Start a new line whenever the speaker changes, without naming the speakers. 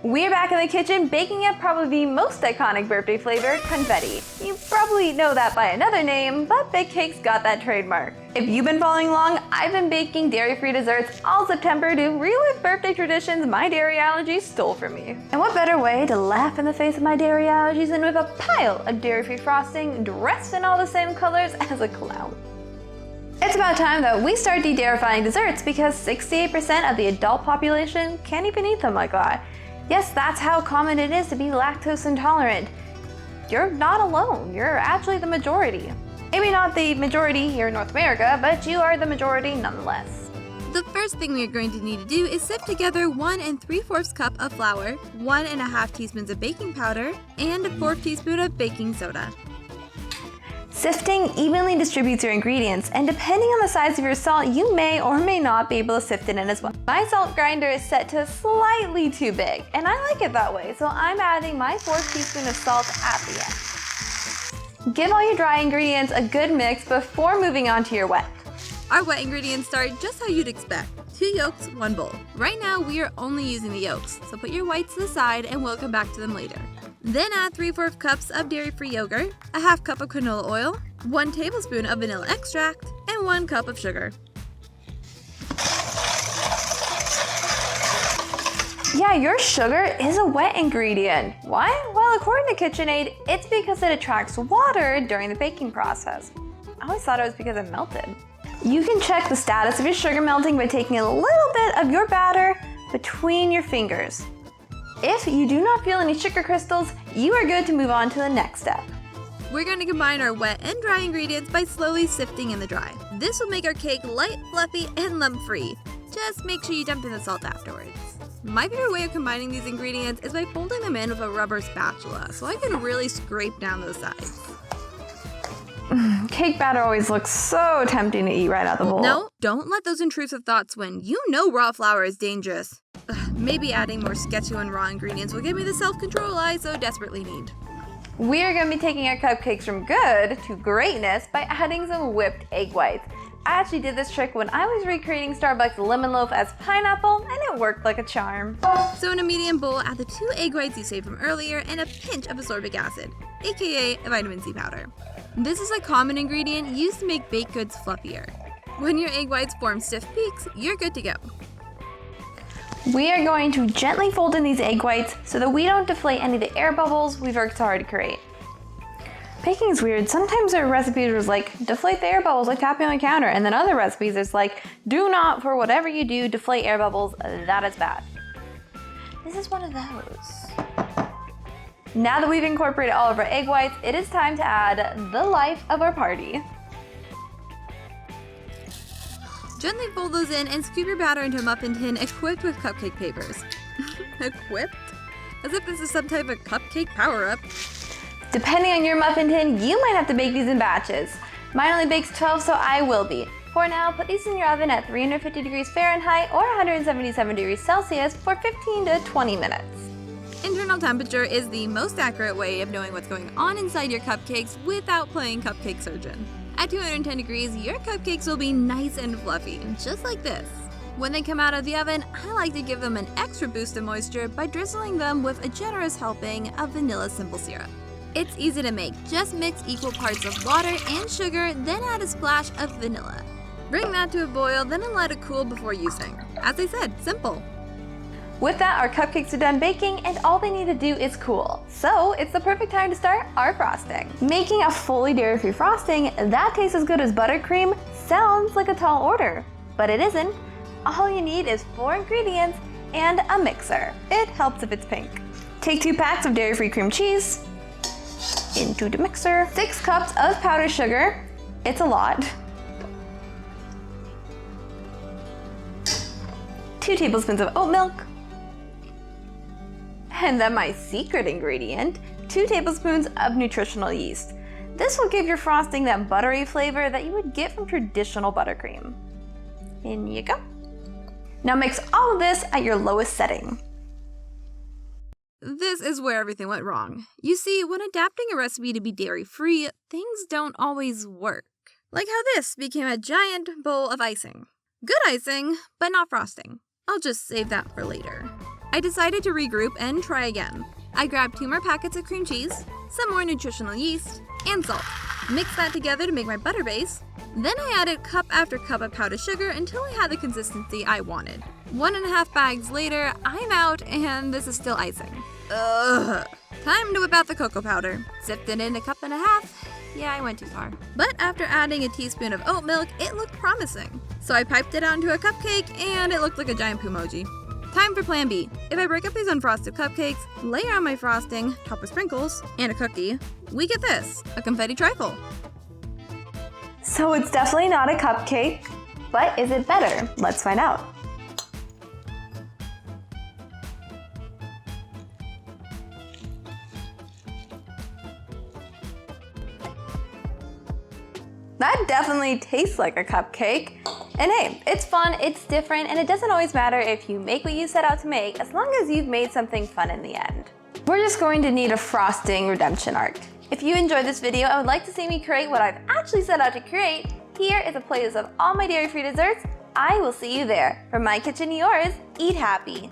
We're back in the kitchen baking up probably the most iconic birthday flavor, confetti. You probably know that by another name, but Big Cake's got that trademark. If you've been following along, I've been baking dairy-free desserts all September to relive birthday traditions my dairy allergies stole from me. And what better way to laugh in the face of my dairy allergies than with a pile of dairy-free frosting dressed in all the same colors as a clown. It's about time that we start de-dairyfying desserts because 68% of the adult population can't even eat them like that. Yes, that's how common it is to be lactose intolerant. You're not alone, you're actually the majority. Maybe not the majority here in North America, but you are the majority nonetheless.
The first thing we are going to need to do is sift together 1 3/4 cup of flour, 1 1/2 teaspoons of baking powder, and 1/4 teaspoon of baking soda.
Sifting evenly distributes your ingredients, and depending on the size of your salt, you may or may not be able to sift it in as well. My salt grinder is set to slightly too big, and I like it that way, so I'm adding my 4th teaspoon of salt at the end. Give all your dry ingredients a good mix before moving on to your wet.
Our wet ingredients start just how you'd expect. 2 yolks, 1 bowl. Right now, we are only using the yolks, so put your whites to the side and we'll come back to them later. Then add 3/4 cups of dairy-free yogurt, a 1/2 cup of canola oil, 1 tablespoon of vanilla extract, and 1 cup of sugar.
Yeah, your sugar is a wet ingredient. Why? Well, according to KitchenAid, it's because it attracts water during the baking process. I always thought it was because it melted. You can check the status of your sugar melting by taking a little bit of your batter between your fingers. If you do not feel any sugar crystals, you are good to move on to the next step.
We're going to combine our wet and dry ingredients by slowly sifting in the dry. This will make our cake light, fluffy, and lump-free. Just make sure you dump in the salt afterwards. My favorite way of combining these ingredients is by folding them in with a rubber spatula, so I can really scrape down those sides.
Cake batter always looks so tempting to eat right out the bowl.
No, don't let those intrusive thoughts win. You know raw flour is dangerous. Maybe adding more sketchy and raw ingredients will give me the self-control I so desperately need.
We are going to be taking our cupcakes from good to greatness by adding some whipped egg whites. I actually did this trick when I was recreating Starbucks lemon loaf as pineapple, and it worked like a charm.
So in a medium bowl, add the 2 egg whites you saved from earlier and a pinch of ascorbic acid, aka vitamin C powder. This is a common ingredient used to make baked goods fluffier. When your egg whites form stiff peaks, you're good to go.
We are going to gently fold in these egg whites so that we don't deflate any of the air bubbles we've worked so hard to create. Baking is weird. Sometimes there are recipes where it's like, deflate the air bubbles like tapping on the counter, and then other recipes it's like, do not, for whatever you do, deflate air bubbles, that is bad. This is one of those. Now that we've incorporated all of our egg whites, it is time to add the life of our party.
Gently fold those in and scoop your batter into a muffin tin equipped with cupcake papers. Equipped? As if this is some type of cupcake power-up.
Depending on your muffin tin, you might have to bake these in batches. Mine only bakes 12, so I will be. For now, put these in your oven at 350 degrees Fahrenheit or 177 degrees Celsius for 15 to 20 minutes.
Internal temperature is the most accurate way of knowing what's going on inside your cupcakes without playing cupcake surgeon. At 210 degrees, your cupcakes will be nice and fluffy, just like this. When they come out of the oven, I like to give them an extra boost of moisture by drizzling them with a generous helping of vanilla simple syrup. It's easy to make. Just mix equal parts of water and sugar, then add a splash of vanilla. Bring that to a boil, then let it cool before using. As I said, simple.
With that, our cupcakes are done baking and all they need to do is cool. So it's the perfect time to start our frosting. Making a fully dairy-free frosting that tastes as good as buttercream sounds like a tall order, but it isn't. All you need is 4 ingredients and a mixer. It helps if it's pink. Take 2 packs of dairy-free cream cheese into the mixer, 6 cups of powdered sugar, it's a lot, 2 tablespoons of oat milk, and then my secret ingredient, 2 tablespoons of nutritional yeast. This will give your frosting that buttery flavor that you would get from traditional buttercream. In you go. Now mix all of this at your lowest setting.
This is where everything went wrong. You see, when adapting a recipe to be dairy-free, things don't always work. Like how this became a giant bowl of icing. Good icing, but not frosting. I'll just save that for later. I decided to regroup and try again. I grabbed 2 more packets of cream cheese, some more nutritional yeast, and salt. Mixed that together to make my butter base. Then I added cup after cup of powdered sugar until I had the consistency I wanted. 1.5 bags later, I'm out and this is still icing. Ugh. Time to whip out the cocoa powder. Sipped it in 1.5 cups. Yeah, I went too far. But after adding a teaspoon of oat milk, it looked promising. So I piped it out into a cupcake and it looked like a giant Pumoji. Time for plan B. If I break up these unfrosted cupcakes, layer on my frosting, top with sprinkles, and a cookie, we get this, a confetti trifle.
So it's definitely not a cupcake, but is it better? Let's find out. That definitely tastes like a cupcake. And hey, it's fun, it's different, and it doesn't always matter if you make what you set out to make, as long as you've made something fun in the end. We're just going to need a frosting redemption arc. If you enjoyed this video and would like to see me create what I've actually set out to create, here is a playlist of all my dairy-free desserts. I will see you there. From my kitchen to yours, eat happy.